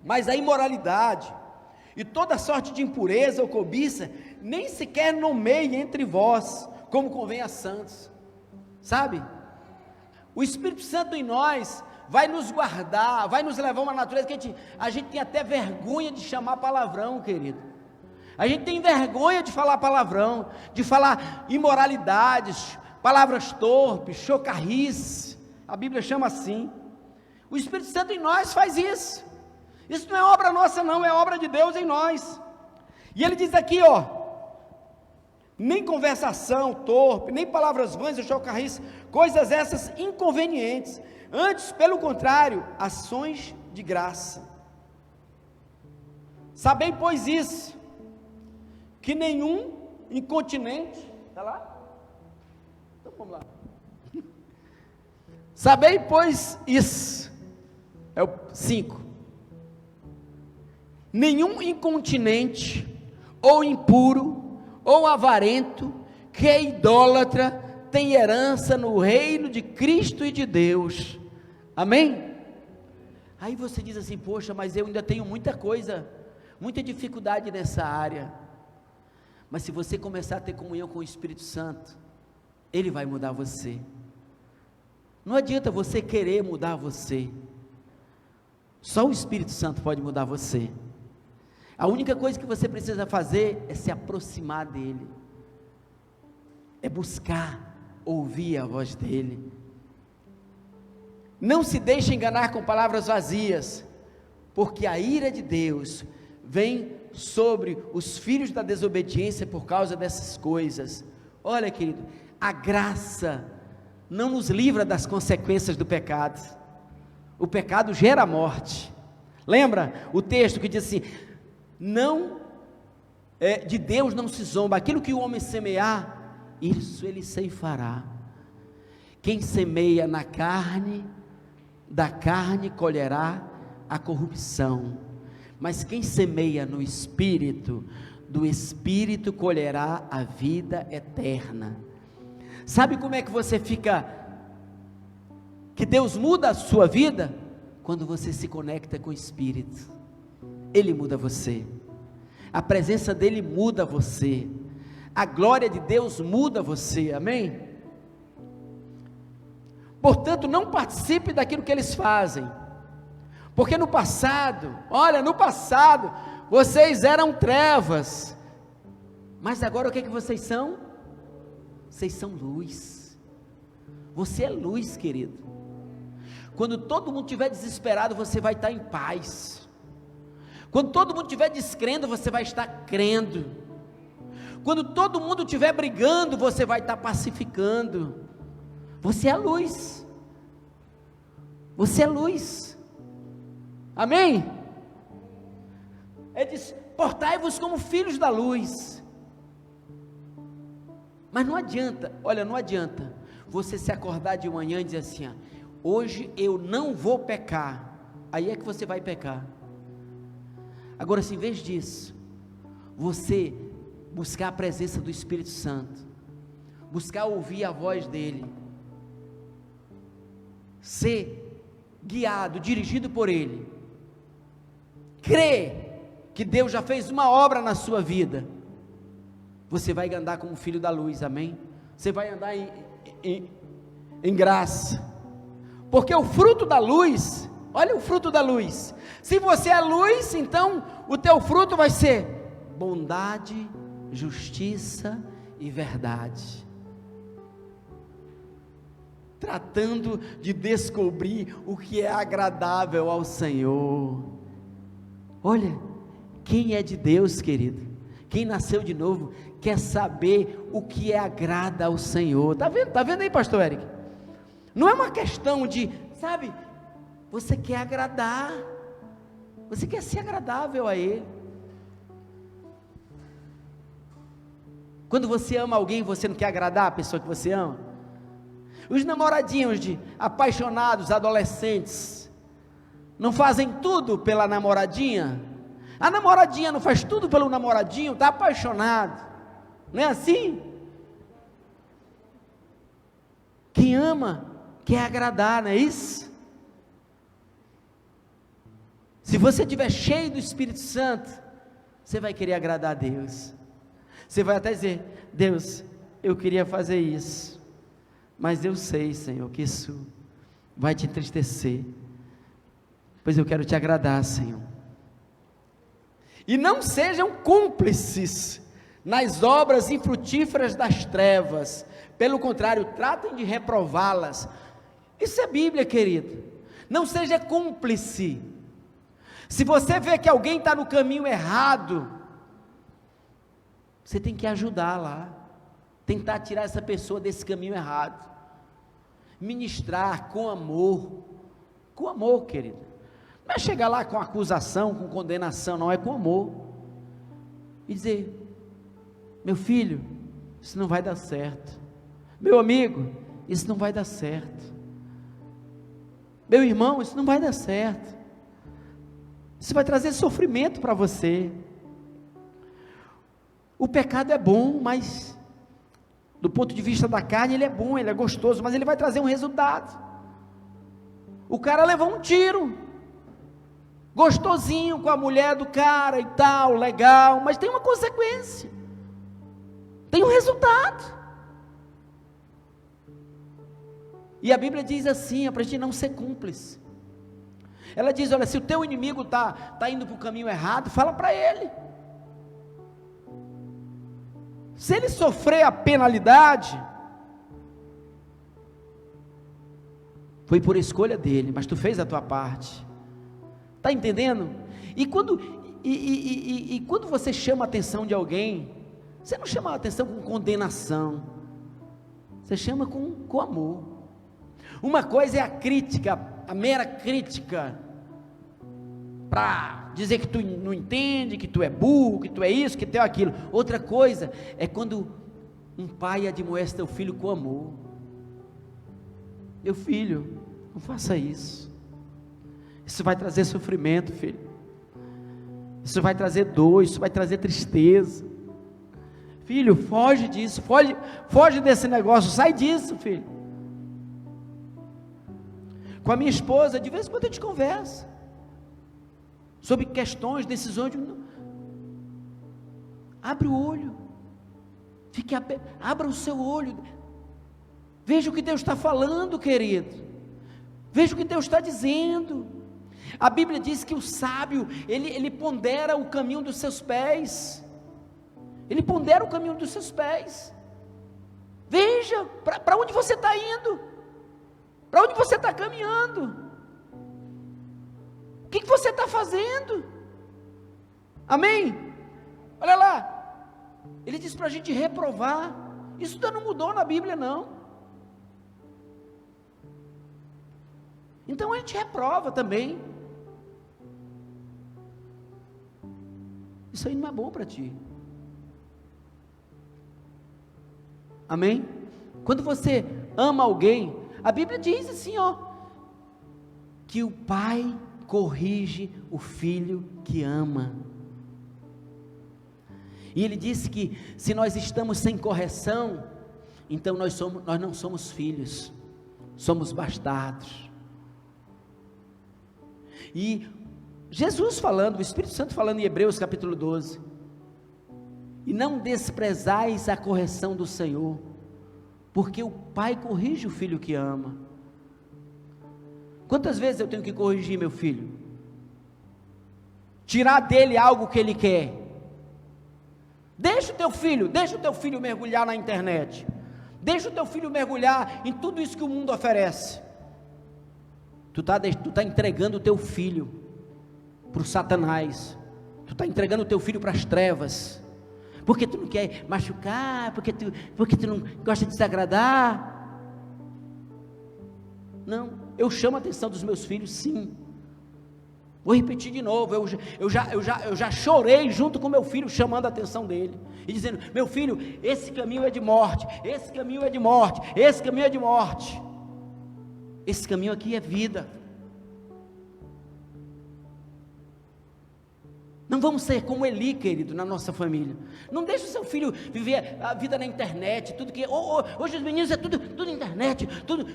mas a imoralidade, e toda sorte de impureza ou cobiça, nem sequer nomeie entre vós, como convém a santos, sabe? O Espírito Santo em nós vai nos guardar, vai nos levar a uma natureza que a gente tem até vergonha de chamar palavrão, querido. A gente tem vergonha de falar palavrão, de falar imoralidades, palavras torpes, chocarrice, a Bíblia chama assim. O Espírito Santo em nós faz isso. Isso não é obra nossa não, é obra de Deus em nós. E ele diz aqui, ó, nem conversação torpe, nem palavras vãs ou chocarrice, coisas essas inconvenientes, antes, pelo contrário, ações de graça. Sabei, pois isso, que nenhum incontinente, está lá? Então vamos lá. Sabei, pois isso, é o 5, nenhum incontinente, ou impuro, ou avarento, que é idólatra, tem herança no reino de Cristo e de Deus, amém? Aí você diz assim, poxa, mas eu ainda tenho muita coisa, muita dificuldade nessa área. Mas se você começar a ter comunhão com o Espírito Santo, Ele vai mudar você. Não adianta você querer mudar você. Só o Espírito Santo pode mudar você. A única coisa que você precisa fazer é se aproximar dEle. É buscar, ouvir a voz dEle. Não se deixe enganar com palavras vazias, porque a ira de Deus vem sobre os filhos da desobediência por causa dessas coisas. Olha, querido, a graça não nos livra das consequências do pecado. O pecado gera morte. Lembra o texto que diz assim: de Deus não se zomba, aquilo que o homem semear, isso ele ceifará. Quem semeia na carne, da carne colherá a corrupção, mas quem semeia no Espírito, do Espírito colherá a vida eterna. Sabe como é que você fica, que Deus muda a sua vida? Quando você se conecta com o Espírito, Ele muda você, a presença dEle muda você, a glória de Deus muda você, amém? Portanto, não participe daquilo que eles fazem, porque no passado, vocês eram trevas, mas agora o que vocês são? Vocês são luz. Você é luz, querido. Quando todo mundo estiver desesperado, você vai estar em paz. Quando todo mundo estiver descrendo, você vai estar crendo. Quando todo mundo estiver brigando, você vai estar pacificando. Você é luz. Você é luz. Amém? Ele diz: portai-vos como filhos da luz. Mas não adianta, não adianta você se acordar de manhã e dizer assim: hoje eu não vou pecar. Aí é que você vai pecar. Agora, se em vez disso, você buscar a presença do Espírito Santo, buscar ouvir a voz dEle, ser guiado, dirigido por Ele, crer que Deus já fez uma obra na sua vida, você vai andar como filho da luz, amém? Você vai andar em graça, porque o fruto da luz, olha o fruto da luz, se você é luz, então o teu fruto vai ser bondade, justiça e verdade, tratando de descobrir o que é agradável ao Senhor. Olha, quem é de Deus, querido, quem nasceu de novo, quer saber o que agrada ao Senhor. Está vendo aí, pastor Eric? Não é uma questão de, sabe, você quer agradar, você quer ser agradável a Ele. Quando você ama alguém, você não quer agradar a pessoa que você ama? Os namoradinhos apaixonados, adolescentes, não fazem tudo pela namoradinha? A namoradinha não faz tudo pelo namoradinho, está apaixonado, não é assim? Quem ama, quer agradar, não é isso? Se você estiver cheio do Espírito Santo, você vai querer agradar a Deus, você vai até dizer: Deus, eu queria fazer isso, mas eu sei, Senhor, que isso vai te entristecer, pois eu quero te agradar, Senhor. E não sejam cúmplices nas obras infrutíferas das trevas, pelo contrário, tratem de reprová-las. Isso é Bíblia, querido. Não seja cúmplice. Se você vê que alguém está no caminho errado, você tem que ajudar lá, tentar tirar essa pessoa desse caminho errado, ministrar com amor, querido. Não é chegar lá com acusação, com condenação, não, é com amor, e dizer: meu filho, isso não vai dar certo, meu amigo, isso não vai dar certo, meu irmão, isso não vai dar certo, isso vai trazer sofrimento para você. O pecado é bom, mas do ponto de vista da carne ele é bom, ele é gostoso, mas ele vai trazer um resultado. O cara levou um tiro, gostosinho com a mulher do cara e tal, legal, mas tem uma consequência. tem um resultado. E a Bíblia diz assim, para a gente não ser cúmplice. Ela diz, olha, se o teu inimigo está indo para o caminho errado, fala para ele. Se ele sofrer a penalidade, foi por escolha dele, mas tu fez a tua parte. Está entendendo? E quando você chama a atenção de alguém, você não chama a atenção com condenação, você chama com amor. Uma coisa é a crítica, a mera crítica, para dizer que tu não entende, que tu é burro, que tu é isso, que tu é aquilo. Outra coisa é quando um pai admoesta teu filho com amor. Meu filho, não faça isso. Isso vai trazer sofrimento, filho. Isso vai trazer dor, isso vai trazer tristeza. Filho, foge disso, foge desse negócio, sai disso, filho. Com a minha esposa, de vez em quando a gente conversa sobre questões, decisões. Abre o olho, abra o seu olho, veja o que Deus está falando, querido, veja o que Deus está dizendo. A Bíblia diz que o sábio, ele pondera o caminho dos seus pés, ele pondera o caminho dos seus pés. Veja, para onde você está indo, para onde você está caminhando, o que você está fazendo, amém? Olha lá, ele diz para a gente reprovar, isso ainda não mudou na Bíblia não, então a gente reprova também, isso aí não é bom para ti, amém? Quando você ama alguém, a Bíblia diz assim, que o pai corrige o filho que ama, e ele disse que se nós estamos sem correção, então nós não somos filhos, somos bastardos. E Jesus falando, o Espírito Santo falando em Hebreus capítulo 12, e não desprezais a correção do Senhor, porque o pai corrige o filho que ama. Quantas vezes eu tenho que corrigir meu filho? Tirar dele algo que ele quer. Deixa o teu filho mergulhar na internet, deixa o teu filho mergulhar em tudo isso que o mundo oferece. Tu está entregando o teu filho para o Satanás, tu está entregando o teu filho para as trevas, porque tu não quer machucar, porque tu não gosta de desagradar. Não, eu chamo a atenção dos meus filhos, sim. Vou repetir de novo, eu já chorei junto com meu filho, chamando a atenção dele, e dizendo, meu filho, esse caminho é de morte, esse caminho é de morte, esse caminho é de morte, esse caminho aqui é vida. Não vamos ser como Eli, querido, na nossa família. Não deixe o seu filho viver a vida na internet, tudo que, hoje os meninos é tudo internet, tudo.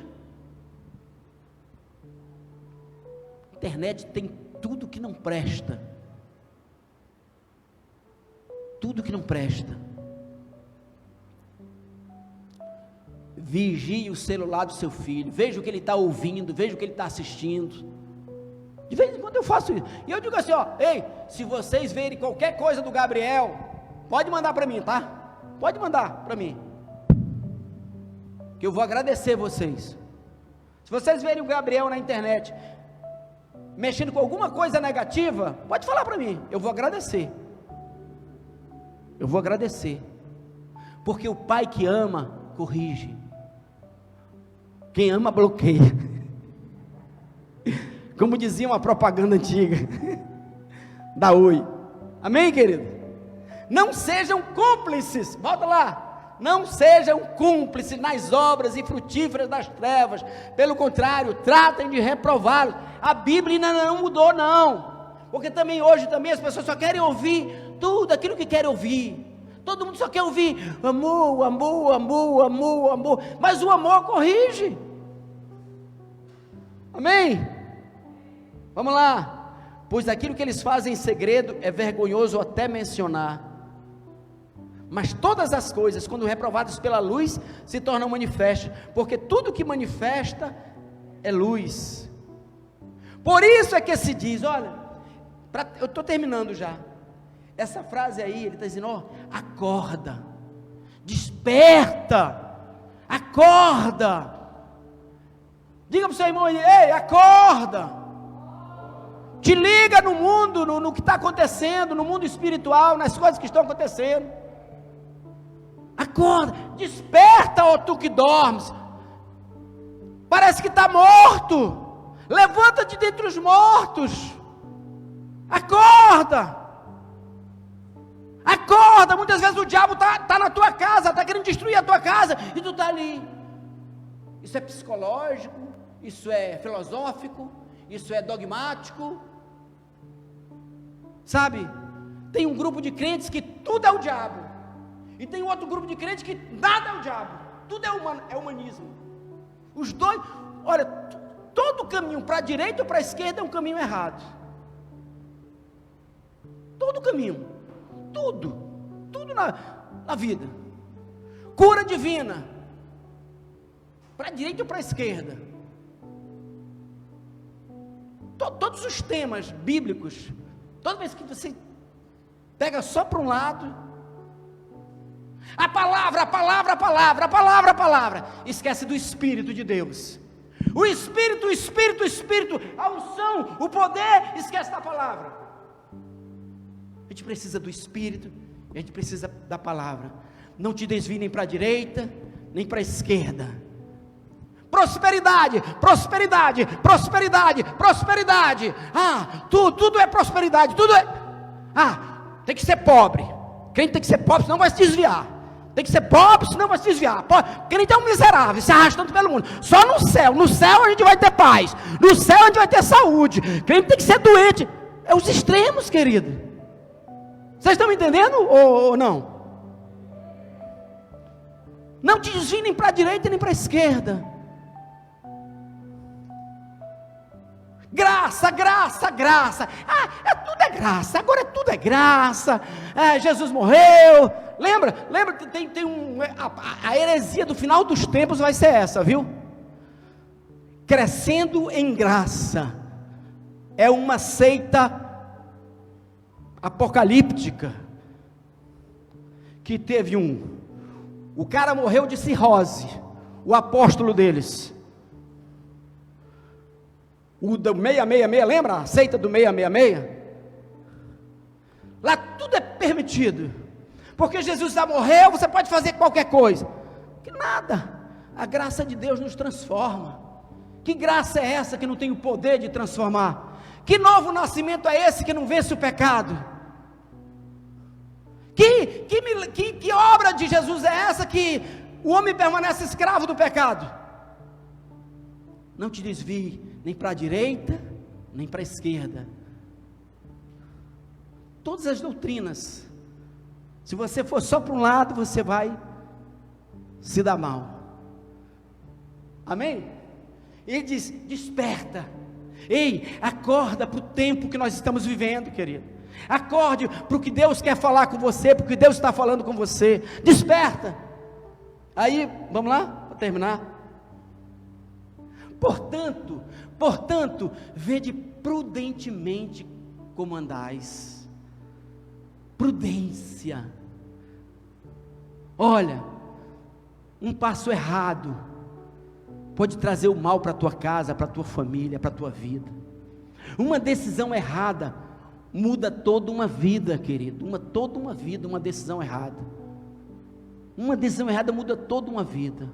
Internet tem tudo que não presta, tudo que não presta. Vigie o celular do seu filho, veja o que ele está ouvindo, veja o que ele está assistindo. De vez em quando eu faço isso, e eu digo assim, ei, se vocês verem qualquer coisa do Gabriel, pode mandar para mim, tá? Pode mandar para mim, que eu vou agradecer vocês. Se vocês verem o Gabriel na internet, mexendo com alguma coisa negativa, pode falar para mim, eu vou agradecer, porque o pai que ama, corrige, quem ama bloqueia, como dizia uma propaganda antiga, da Oi, amém, querido? Não sejam cúmplices, volta lá, não sejam cúmplices nas obras infrutíferas das trevas, pelo contrário, tratem de reprová-los. A Bíblia ainda não mudou não, porque também hoje as pessoas só querem ouvir tudo aquilo que querem ouvir, todo mundo só quer ouvir amor, amor, amor, amor, amor, mas o amor corrige, amém? Vamos lá, pois aquilo que eles fazem em segredo é vergonhoso até mencionar, Mas todas as coisas, quando reprovadas pela luz, se tornam manifestas, porque tudo que manifesta é luz. Por isso é que se diz, olha, eu estou terminando já, essa frase aí, ele está dizendo, ó, acorda, desperta, acorda, diga para o seu irmão, ei, acorda, te liga no mundo, no que está acontecendo, no mundo espiritual, nas coisas que estão acontecendo, acorda, desperta, ó tu que dormes, parece que está morto, levanta-te dentre os mortos, acorda, muitas vezes o diabo está na tua casa, está querendo destruir a tua casa, e tu está ali, isso é psicológico, isso é filosófico, isso é dogmático, sabe, tem um grupo de crentes que tudo é o diabo, e tem outro grupo de crentes que nada é o diabo, tudo é humanismo, os dois, olha, todo caminho para a direita ou para a esquerda é um caminho errado, todo caminho, tudo na vida, cura divina, para a direita ou para a esquerda, todos os temas bíblicos, toda vez que você pega só para um lado, a palavra, esquece do Espírito de Deus, o Espírito, a unção, o poder, esquece da palavra. A gente precisa do Espírito, a gente precisa da palavra. Não te desvie nem para a direita, nem para a esquerda. Prosperidade. Tudo é prosperidade, tem que ser pobre. Crente tem que ser pobre, senão vai se desviar. Tem que ser pobre, senão vai se desviar. Crente é um miserável, se arrastando pelo mundo. Só no céu a gente vai ter paz. No céu a gente vai ter saúde. Crente tem que ser doente. É os extremos, querido. Vocês estão me entendendo ou não? Não te desvie nem para a direita nem para a esquerda. Graça. Tudo é graça. Agora tudo é graça. Jesus morreu. Lembra? Tem a heresia do final dos tempos vai ser essa, viu? Crescendo em graça. É uma seita apocalíptica, que teve o cara morreu de cirrose, o apóstolo deles, o do 666, lembra a seita do 666? Lá tudo é permitido, porque Jesus já morreu, você pode fazer qualquer coisa, que nada, a graça de Deus nos transforma. Que graça é essa que não tem o poder de transformar? Que novo nascimento é esse que não vence o pecado? Que obra de Jesus é essa que o homem permanece escravo do pecado? Não te desvie nem para a direita, nem para a esquerda. Todas as doutrinas, se você for só para um lado, você vai se dar mal. Amém? Ele diz, desperta. Ei, acorda para o tempo que nós estamos vivendo, querido. Acorde para o que Deus quer falar com você, para o que Deus está falando com você. Desperta. Aí, vamos lá, para terminar. Portanto, vede prudentemente como andais. Prudência. Olha, um passo errado pode trazer o mal para a tua casa, para a tua família, para a tua vida. Uma decisão errada muda toda uma vida, querido. Toda uma vida, uma decisão errada. Uma decisão errada muda toda uma vida.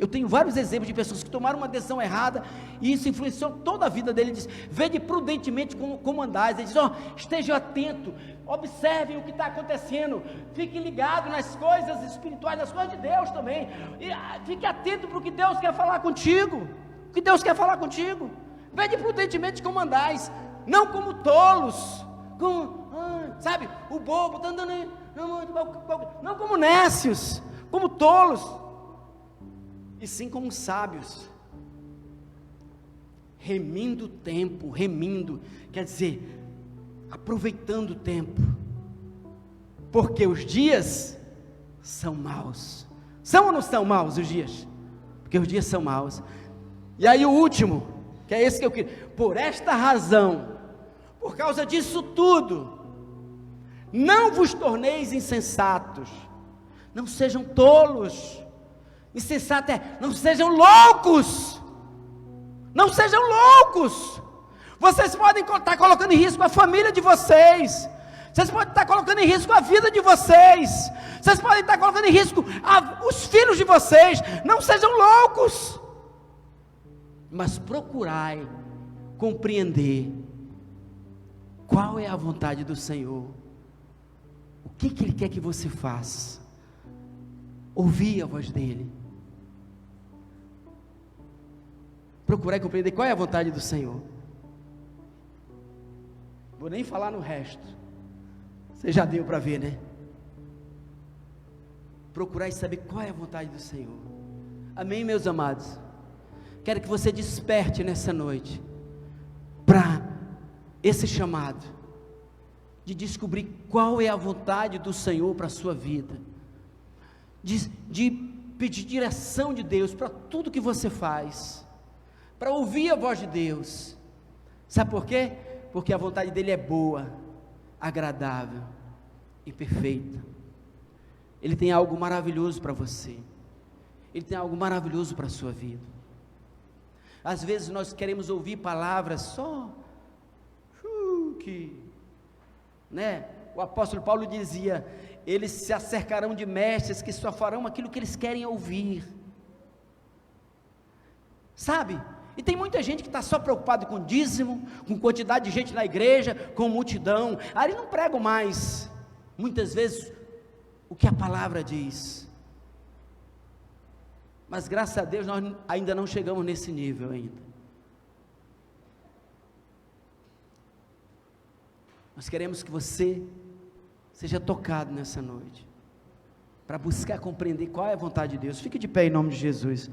Eu tenho vários exemplos de pessoas que tomaram uma decisão errada e isso influenciou toda a vida dele. Ele diz, vede prudentemente como andais. Ele diz, esteja atento, observem o que está acontecendo, fique ligado nas coisas espirituais, nas coisas de Deus também, e fique atento para o que Deus quer falar contigo, vede prudentemente como andais, não como tolos, sabe, o bobo está andando aí, não como nécios, como tolos, e sim como sábios, remindo o tempo, quer dizer, aproveitando o tempo, porque os dias são maus. São ou não são maus os dias? Porque os dias são maus. E aí o último, que é esse que eu queria, por esta razão, por causa disso tudo, não vos torneis insensatos, não sejam tolos, insensato é, não sejam loucos, não sejam loucos, vocês podem estar colocando em risco a família de vocês, vocês podem estar colocando em risco a vida de vocês, vocês podem estar colocando em risco os filhos de vocês, não sejam loucos, mas procurai compreender qual é a vontade do Senhor, o que Ele quer que você faça, ouvir a voz dEle, procurai compreender qual é a vontade do Senhor, vou nem falar no resto, você já deu para ver, né? Procurai saber qual é a vontade do Senhor, amém, meus amados? Quero que você desperte nessa noite, para esse chamado, de descobrir qual é a vontade do Senhor para a sua vida, de pedir direção de Deus para tudo que você faz, para ouvir a voz de Deus, sabe por quê? Porque a vontade dEle é boa, agradável e perfeita, Ele tem algo maravilhoso para você, Ele tem algo maravilhoso para a sua vida. Às vezes nós queremos ouvir palavras só, né? O apóstolo Paulo dizia, eles se acercarão de mestres que só farão aquilo que eles querem ouvir, sabe? E tem muita gente que está só preocupado com dízimo, com quantidade de gente na igreja, com multidão, aí não pregam mais, muitas vezes, o que a palavra diz, mas graças a Deus nós ainda não chegamos nesse nível ainda. Nós queremos que você seja tocado nessa noite, para buscar compreender qual é a vontade de Deus. Fique de pé em nome de Jesus.